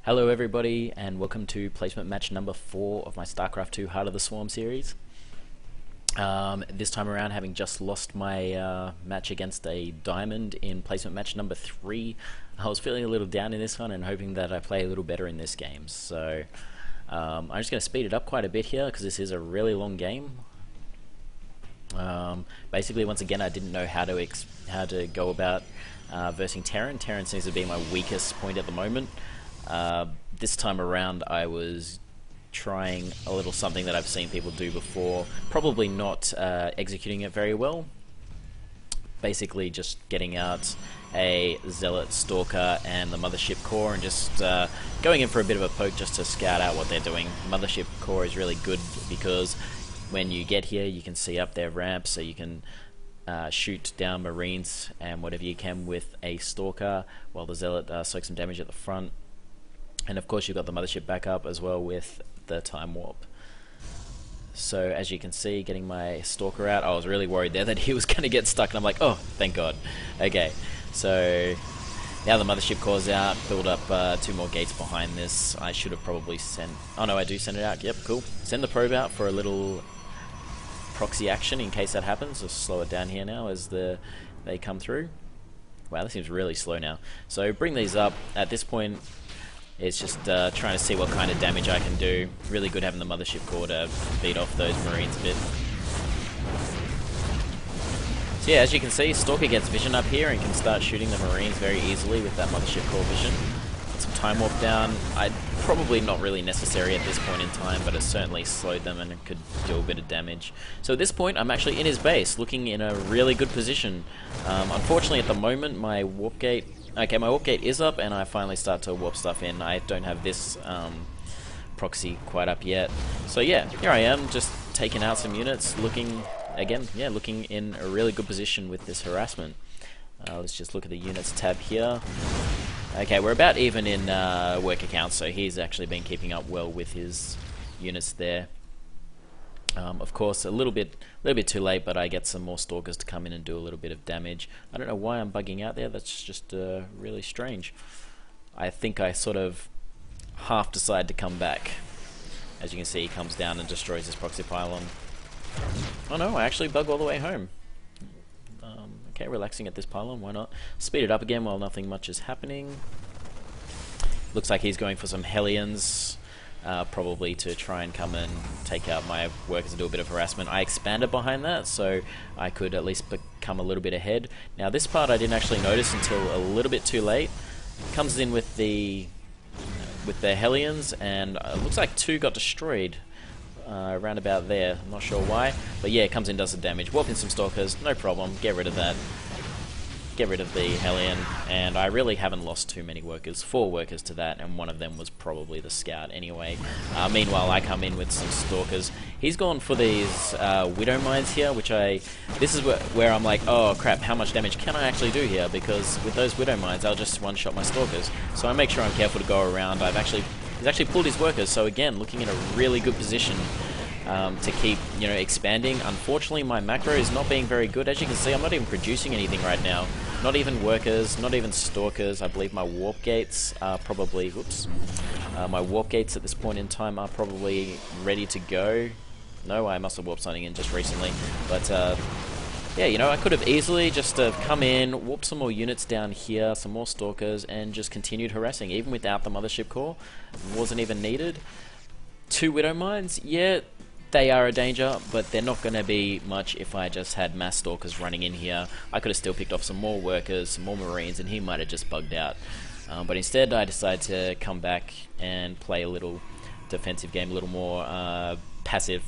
Hello everybody and welcome to placement match number 4 of my StarCraft 2 Heart of the Swarm series. This time around, having just lost my match against a diamond in placement match number 3, I was feeling a little down in this one and hoping that I play a little better in this game. So I'm just going to speed it up quite a bit here because this is a really long game. Basically, once again, I didn't know how to go about versing Terran. Terran seems to be my weakest point at the moment. This time around I was trying a little something that I've seen people do before, probably not executing it very well. Basically just getting out a Zealot, Stalker and the Mothership Core and just going in for a bit of a poke just to scout out what they're doing. Mothership Core is really good because when you get here you can see up their ramp, so you can shoot down Marines and whatever you can with a Stalker, while the Zealot soaks some damage at the front. And of course you've got the Mothership backup as well with the Time Warp. So as you can see, getting my Stalker out, I was really worried there that he was going to get stuck, and I'm like, oh, thank God. Okay, so now the Mothership Core's out, build up 2 more gates behind this. I should have probably sent... Oh no, I do send it out, yep, cool. Send the probe out for a little proxy action in case that happens. Just slow it down here now as they come through. Wow, this seems really slow now. So bring these up. At this point, it's just trying to see what kind of damage I can do. Really good having the Mothership Core to beat off those Marines a bit. So yeah, as you can see, Stalker gets vision up here and can start shooting the Marines very easily with that Mothership Core vision. Get some Time Warp down. Probably not really necessary at this point in time, but it certainly slowed them and it could do a bit of damage. So at this point, I'm actually in his base, looking in a really good position. Unfortunately, at the moment, my Warp Gate... Okay, my Warp Gate is up, and I finally start to warp stuff in. I don't have this proxy quite up yet. So yeah, here I am, just taking out some units, looking, again, yeah, looking in a really good position with this harassment. Let's just look at the units tab here. Okay, we're about even in work accounts, so he's actually been keeping up well with his units there. Of course, a little bit too late, but I get some more Stalkers to come in and do a little bit of damage. I don't know why I'm bugging out there. That's just really strange. I think I sort of half decide to come back. As you can see, he comes down and destroys this proxy pylon. Oh no, I actually bug all the way home. Okay, relaxing at this pylon, why not? Speed it up again while nothing much is happening. Looks like he's going for some Hellions. Probably to try and come and take out my workers and do a bit of harassment. I expanded behind that, so I could at least become a little bit ahead. Now this part I didn't actually notice until a little bit too late. Comes in with the Hellions, and it looks like 2 got destroyed around about there. I'm not sure why, but yeah, it comes in, does the damage. Warp in some Stalkers, no problem. Get rid of that. Get rid of the Hellion, and I really haven't lost too many workers. 4 workers to that, and one of them was probably the scout anyway. Meanwhile, I come in with some Stalkers. He's gone for these Widow Mines here, which this is where I'm like, oh crap, how much damage can I actually do here? Because with those Widow Mines, I'll just one-shot my Stalkers. So I make sure I'm careful to go around. He's actually pulled his workers, so again, looking in a really good position to keep, expanding. Unfortunately, my macro is not being very good. As you can see, I'm not even producing anything right now. Not even workers, not even Stalkers. I believe my Warp Gates are probably... Whoops. My Warp Gates at this point in time are probably ready to go. No, I must have warped something in just recently. But, yeah, I could have easily just come in, warped some more units down here, some more Stalkers, and just continued harassing, even without the Mothership Core. Wasn't even needed. 2 Widow Mines, yeah, they are a danger, but they're not going to be much if I just had mass Stalkers running in here. I could have still picked off some more workers, some more Marines, and he might have just bugged out. But instead I decided to come back and play a little defensive game, a little more passive.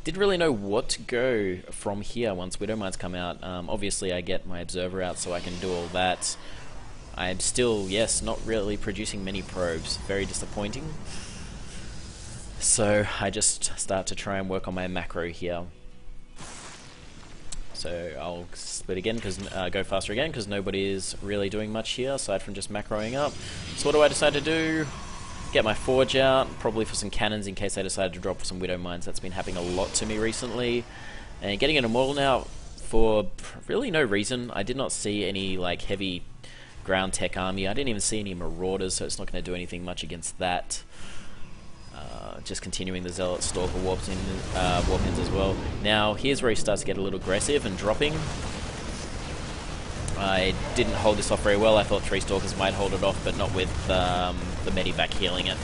Didn't really know what to go from here once Widow Mines come out. Obviously I get my Observer out so I can do all that. I'm still, yes, not really producing many probes. Very disappointing. So I just start to try and work on my macro here. So I'll split again, go faster again, because nobody is really doing much here aside from just macroing up. So what do I decide to do? Get my Forge out, probably for some cannons in case I decide to drop some Widow Mines. That's been happening a lot to me recently. And getting an Immortal now for really no reason. I did not see any heavy ground tech army. I didn't even see any marauders, so it's not going to do anything much against that. Just continuing the Zealot Stalker warp ins as well. Now, here's where he starts to get a little aggressive and dropping. I didn't hold this off very well. I thought 3 Stalkers might hold it off, but not with the Medivac healing it.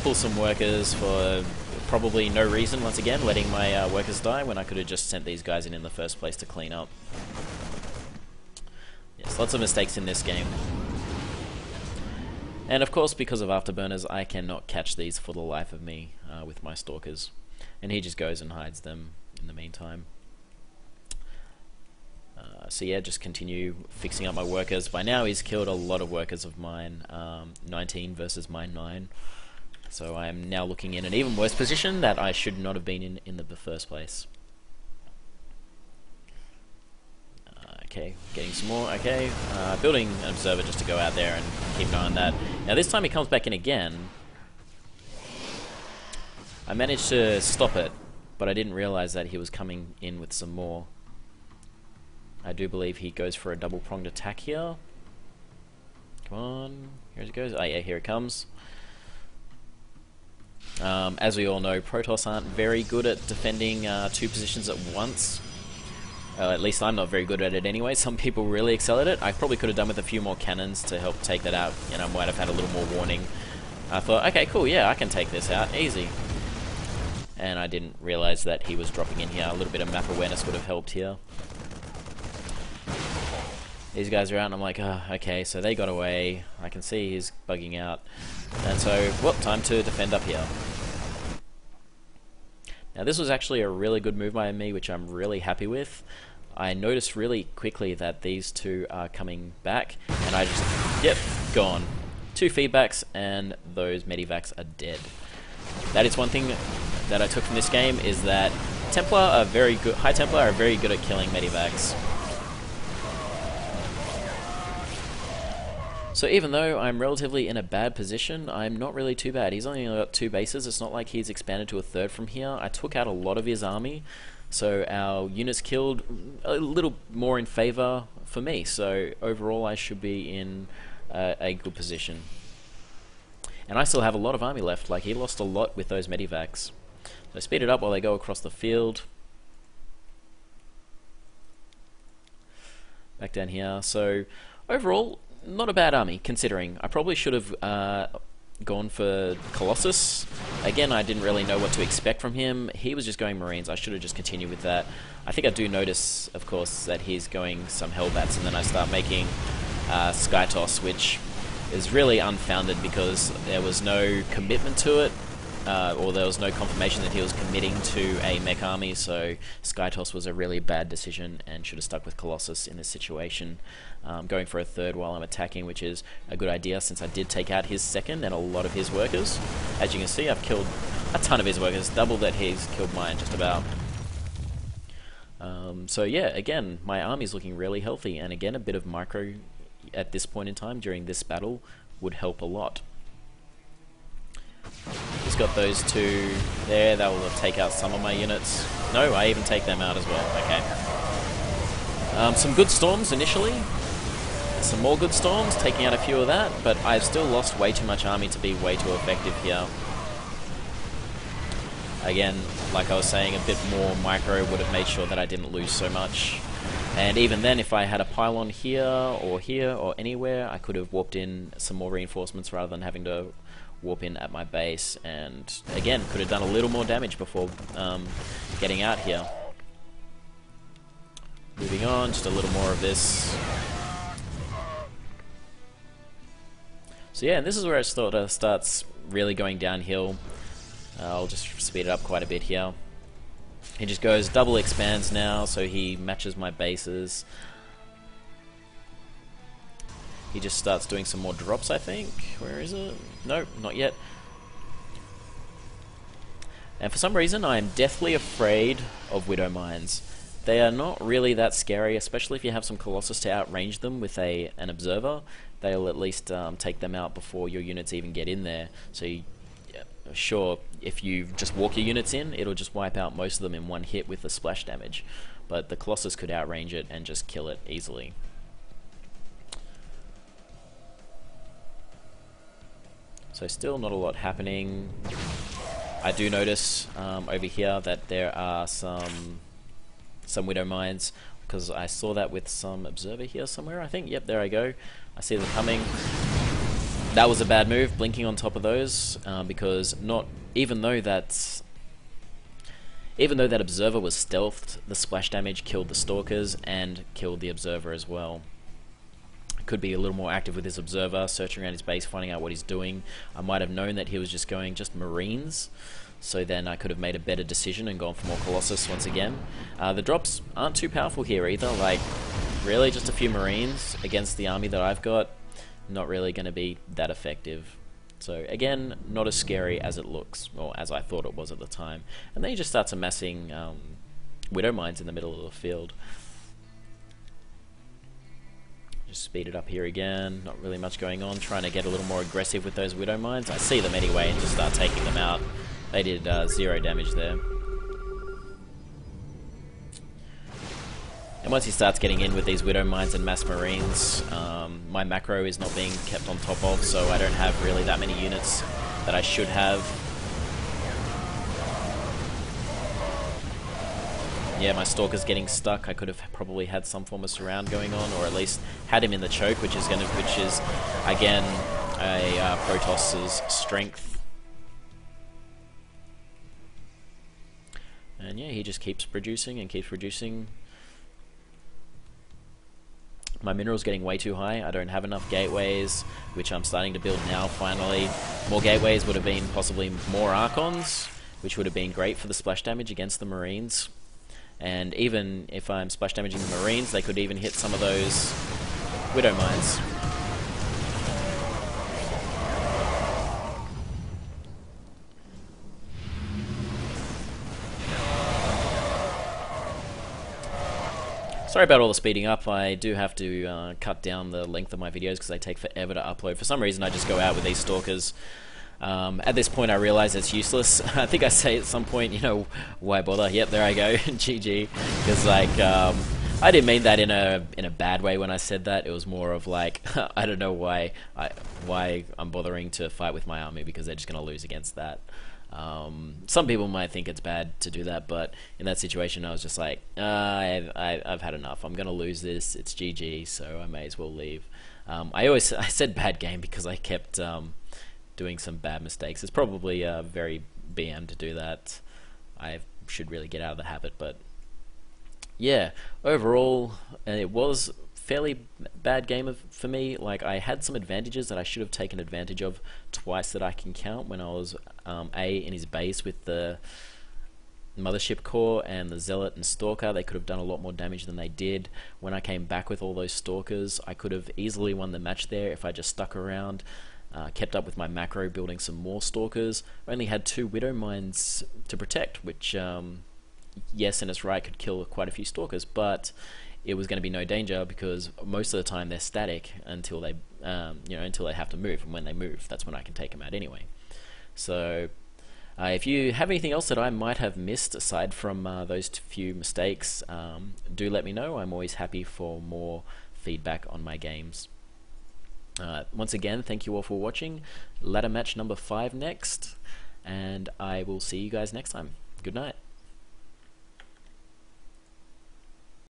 Pull some workers for probably no reason, once again, letting my workers die when I could have just sent these guys in the first place to clean up. Yes, lots of mistakes in this game. And of course, because of afterburners, I cannot catch these for the life of me with my Stalkers. And he just goes and hides them in the meantime. So yeah, just continue fixing up my workers. By now he's killed a lot of workers of mine, 19 versus my 9. So I am now looking in an even worse position that I should not have been in the first place. Okay, getting some more, okay. Building an observer just to go out there and keep an eye on that. Now this time he comes back in again. I managed to stop it, but I didn't realize that he was coming in with some more. I do believe he goes for a double-pronged attack here. Come on, here it goes. Oh yeah, here it comes. As we all know, Protoss aren't very good at defending 2 positions at once. At least I'm not very good at it anyway. Some people really excel at it. I probably could have done with a few more cannons to help take that out. You know, I might have had a little more warning. I thought, okay, cool, yeah, I can take this out, easy. And I didn't realize that he was dropping in here. A little bit of map awareness would have helped here. These guys are out and I'm like, oh, okay, so they got away. I can see he's bugging out. And so, well, time to defend up here. Now this was actually a really good move by me, which I'm really happy with. I noticed really quickly that these 2 are coming back, and I just, yep, gone. 2 feedbacks, and those Medivacs are dead. That is one thing that I took from this game, is that Templar are very good, High Templar are very good at killing Medivacs. So even though I'm relatively in a bad position, I'm not really too bad. He's only got 2 bases. It's not like he's expanded to a 3rd from here. I took out a lot of his army, so our units killed a little more in favor for me. So overall, I should be in a good position. And I still have a lot of army left. Like, he lost a lot with those Medivacs. So speed it up while they go across the field. Back down here. So overall, not a bad army, considering. I probably should have gone for Colossus. Again, I didn't really know what to expect from him. He was just going Marines. I should have just continued with that. I think I do notice, of course, that he's going some Hellbats, and then I start making Skytoss, which is really unfounded because there was no commitment to it, or there was no confirmation that he was committing to a mech army, so Skytoss was a really bad decision and should have stuck with Colossus in this situation. Going for a 3rd while I'm attacking, which is a good idea since I did take out his 2nd and a lot of his workers. As you can see, I've killed a ton of his workers, double that he's killed mine, just about. So yeah, again, my army's looking really healthy, and again, a bit of micro at this point in time during this battle would help a lot. He's got those 2 there. That will take out some of my units. No, I even take them out as well. Okay. Some good storms initially. Some more good storms, taking out a few of that, but I've still lost way too much army to be way too effective here. Again, like I was saying, a bit more micro would have made sure that I didn't lose so much. And even then, if I had a pylon here or anywhere, I could have warped in some more reinforcements rather than having to warp in at my base, and again, could have done a little more damage before getting out here. Moving on, just a little more of this. So yeah, and this is where it sort of starts really going downhill. I'll just speed it up quite a bit here. He just goes double expands now, so he matches my bases. He just starts doing some more drops, I think. Where is it? Nope, not yet. And for some reason, I am deathly afraid of Widow Mines. They are not really that scary, especially if you have some Colossus to outrange them with an Observer. They'll at least take them out before your units even get in there. So you, sure, if you just walk your units in, it'll just wipe out most of them in one hit with the splash damage. But the Colossus could outrange it and just kill it easily. So still not a lot happening. I do notice over here that there are some Widow Mines, because I saw that with some Observer here somewhere, I think. Yep, there I go. I see them coming. That was a bad move, blinking on top of those, because even though that Observer was stealthed, the splash damage killed the Stalkers and killed the Observer as well. Could be a little more active with his Observer, searching around his base, finding out what he's doing. I might have known that he was just going Marines, so then I could have made a better decision and gone for more Colossus once again. The drops aren't too powerful here either, like, really just a few Marines against the army that I've got, not really going to be that effective. So again, not as scary as it looks, or as I thought it was at the time. And then he just starts amassing Widow Mines in the middle of the field. Just speed it up here again, not really much going on, trying to get a little more aggressive with those Widow Mines. I see them anyway and just start taking them out. They did 0 damage there. And once he starts getting in with these Widow Mines and Mass Marines, my macro is not being kept on top of, so I don't have really that many units that I should have. Yeah, my Stalker's getting stuck. I could have probably had some form of surround going on, or at least had him in the choke, which is again a Protost's strength. And yeah, he just keeps producing and keeps producing. My mineral's getting way too high. I don't have enough gateways, which I'm starting to build now, finally. More gateways would have been possibly more Archons, which would have been great for the splash damage against the Marines. And even if I'm splash damaging the Marines, they could even hit some of those Widow Mines. Sorry about all the speeding up. I do have to cut down the length of my videos because they take forever to upload. For some reason I just go out with these Stalkers. At this point I realize it's useless. I think I say at some point, you know, why bother? Yep, there I go. GG. Because like, I didn't mean that in a bad way when I said that. It was more of like, I don't know why I'm bothering to fight with my army, because they're just going to lose against that. Some people might think it's bad to do that, but in that situation I was just like, I've had enough. I'm going to lose this. It's GG, so I may as well leave. I said bad game because I kept doing some bad mistakes. It's probably very BM to do that. I should really get out of the habit, but yeah, overall it was fairly bad game for me. Like, I had some advantages that I should have taken advantage of twice that I can count when I was A, in his base with the Mothership Core and the Zealot and Stalker. They could have done a lot more damage than they did. When I came back with all those Stalkers, I could have easily won the match there if I just stuck around, kept up with my macro, building some more Stalkers. I only had 2 Widow Mines to protect, which yes, in its right could kill quite a few Stalkers, but it was going to be no danger because most of the time they're static until they, until they have to move, and when they move, that's when I can take them out anyway. So, if you have anything else that I might have missed aside from those few mistakes, do let me know. I'm always happy for more feedback on my games. Once again, thank you all for watching. Ladder match number 5 next, and I will see you guys next time. Good night.